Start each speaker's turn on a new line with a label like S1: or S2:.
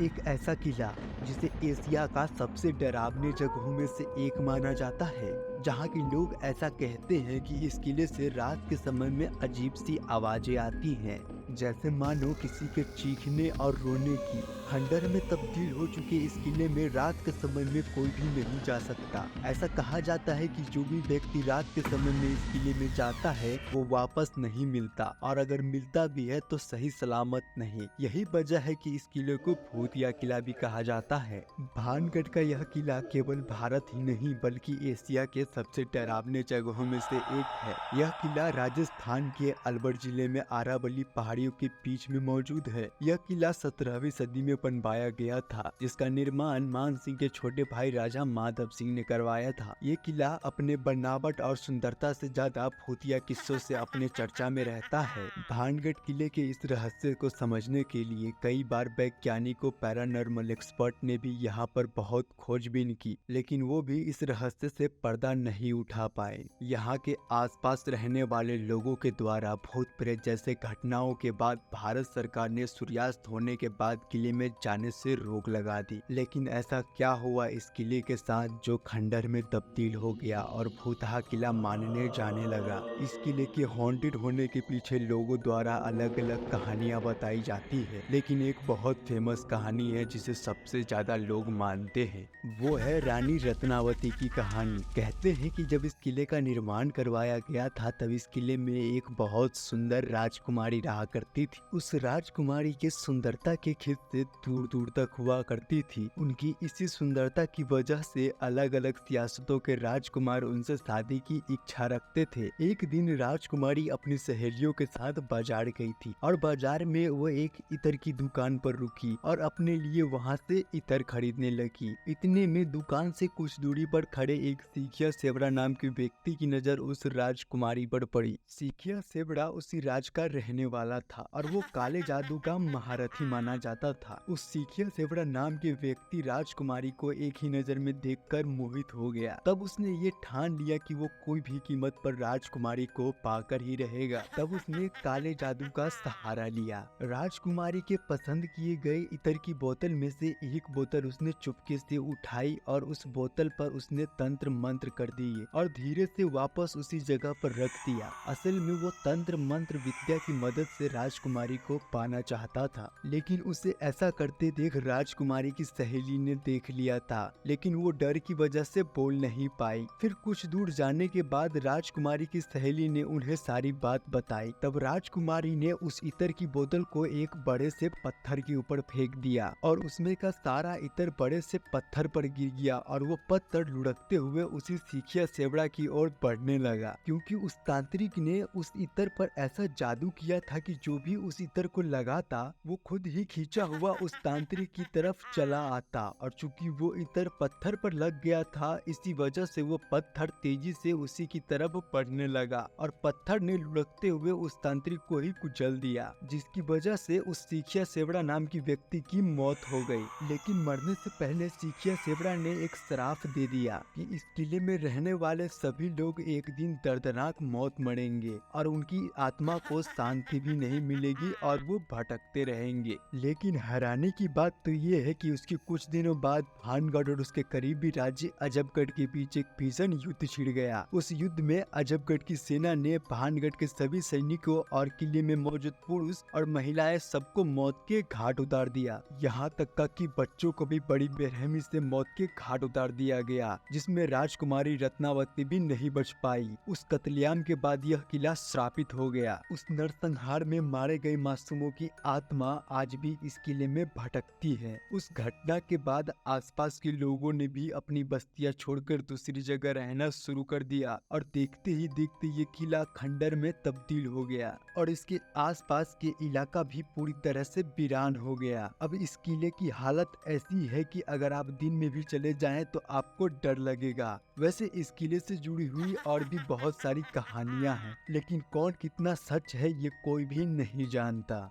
S1: एक ऐसा किला जिसे एशिया का सबसे डरावने जगहों में से एक माना जाता है, जहाँ के लोग ऐसा कहते हैं कि इस किले से रात के समय में अजीब सी आवाजें आती हैं, जैसे मानो किसी के चीखने और रोने की। खंडर में तब्दील हो चुके इस किले में रात के समय में कोई भी नहीं जा सकता। ऐसा कहा जाता है कि जो भी व्यक्ति रात के समय में इस किले में जाता है वो वापस नहीं मिलता, और अगर मिलता भी है तो सही सलामत नहीं। यही वजह है कि इस किले को भूतिया किला भी कहा जाता है। भानगढ़ का यह किला केवल भारत ही नहीं बल्कि एशिया के सबसे डरावने जगहों में से एक है। यह किला राजस्थान के अलवर जिले में अरावली पहाड़ियों के बीच में मौजूद है। यह किला 17वीं सदी में बनवाया गया था, जिसका निर्माण मान सिंह के छोटे भाई राजा माधव सिंह ने करवाया था। ये किला अपने बनावट और सुंदरता से ज्यादा भूतिया किस्सों से अपने चर्चा में रहता है। भानगढ़ किले के इस रहस्य को समझने के लिए कई बार वैज्ञानिकों, पैरानॉर्मल एक्सपर्ट ने भी यहाँ पर बहुत खोजबीन की, लेकिन वो भी इस रहस्य से पर्दा नहीं उठा पाए। यहाँ के आसपास रहने वाले लोगों के द्वारा भूत प्रेत जैसे घटनाओं के बाद भारत सरकार ने सूर्यास्त होने के बाद किले में जाने से रोक लगा दी। लेकिन ऐसा क्या हुआ इस किले के साथ जो खंडर में तब्दील हो गया और भूतहा किला मानने जाने लगा? इस किले के हॉन्टेड होने के पीछे लोगों द्वारा अलग अलग कहानियां बताई जाती है, लेकिन एक बहुत फेमस कहानी है जिसे सबसे ज्यादा लोग मानते हैं। वो है रानी रत्नावती की कहानी। कहते हैं कि जब इस किले का निर्माण करवाया गया था तब इस किले में एक बहुत सुंदर राजकुमारी रहा करती थी। उस राजकुमारी के सुंदरता के खिस्से दूर दूर तक हुआ करती थी। उनकी इसी सुंदरता की वजह से अलग अलग सियासतों के राजकुमार उनसे शादी की इच्छा रखते थे। एक दिन राजकुमारी अपनी सहेलियों के साथ बाजार गई थी और बाजार में वो एक इत्र की दुकान पर रुकी और अपने लिए वहाँ से इत्र खरीदने लगी। इतने में दुकान से कुछ दूरी पर खड़े एक सीखिया सेवड़ा नाम के व्यक्ति की नजर उस राजकुमारी पर पड़ी। सीखिया सेवड़ा उसी राज का रहने वाला था और वो काले जादू का महारथी माना जाता था। उस सीखिया सेवड़ा नाम के व्यक्ति राजकुमारी को एक ही नजर में देखकर मोहित हो गया। तब उसने ये ठान लिया कि वो कोई भी कीमत पर राजकुमारी को पाकर ही रहेगा। तब उसने काले जादू का सहारा लिया। राजकुमारी के पसंद किए गए इत्र की बोतल में से एक बोतल उसने चुपके से उठाई और उस बोतल पर उसने तंत्र मंत्र कर दिए और धीरे से वापस उसी जगह पर रख दिया। असल में वो तंत्र मंत्र विद्या की मदद से राजकुमारी को पाना चाहता था, लेकिन उसे ऐसा करते देख राजकुमारी की सहेली ने देख लिया था, लेकिन वो डर की वजह से बोल नहीं पाई। फिर कुछ दूर जाने के बाद राजकुमारी की सहेली ने उन्हें सारी बात बताई। तब राजकुमारी ने उस इत्र की बोतल को एक बड़े से पत्थर के ऊपर फेंक दिया और उसमें का सारा इत्र बड़े से पत्थर पर गिर गया और वो पत्थर लुढ़कते हुए उसी सीखिया सेवड़ा की ओर बढ़ने लगा, क्योंकि उस तांत्रिक ने उस इत्र पर ऐसा जादू किया था कि जो भी उस इत्र को लगाता वो खुद ही खींचा हुआ उस तांत्रिक की तरफ चला आता। और चूंकि वो इत्र पत्थर पर लग गया था, इसी वजह से वो पत्थर तेजी से उसी की तरफ बढ़ने लगा और पत्थर ने लुढ़कते हुए उस तांत्रिक को ही कुचल दिया, जिसकी वजह से उस सीखिया सेवड़ा नाम की व्यक्ति की मौत हो गई। लेकिन मरने से पहले सीखिया सेवड़ा ने एक श्राप दे दिया कि इस किले में रहने वाले सभी लोग एक दिन दर्दनाक मौत मरेंगे और उनकी आत्मा को शांति भी नहीं मिलेगी और वो भटकते रहेंगे। लेकिन हैरानी की बात तो ये है कि उसके कुछ दिनों बाद भानगढ़ और उसके करीबी राज्य अजबगढ़ के बीच एक भीषण युद्ध छिड़ गया। उस युद्ध में अजबगढ़ की सेना ने भानगढ़ के सभी सैनिकों और किले में मौजूद पुरुष और महिलाएं सबको मौत के घाट उतार दिया। यहाँ तक का कि बच्चों को भी बड़ी बेरहमी से मौत के घाट उतार दिया गया, जिसमें राजकुमारी रत्नावती भी नहीं बच पाई। उस कत्लेआम के बाद यह किला श्रापित हो गया। उस नरसंहार में मारे गए मासूमों की आत्मा आज भी इस किले में भटकती है। उस घटना के बाद आसपास के लोगों ने भी अपनी बस्तियां छोड़कर दूसरी जगह रहना शुरू कर दिया और देखते ही देखते ये किला खंडर में तब्दील हो गया और इसके आसपास के इलाका भी पूरी तरह से वीरान हो गया। अब इस किले की हालत ऐसी है कि अगर आप दिन में भी चले जाएं तो आपको डर लगेगा। वैसे इस किले से जुड़ी हुई और भी बहुत सारी कहानियां हैं, लेकिन कौन कितना सच है ये कोई भी नहीं जानता।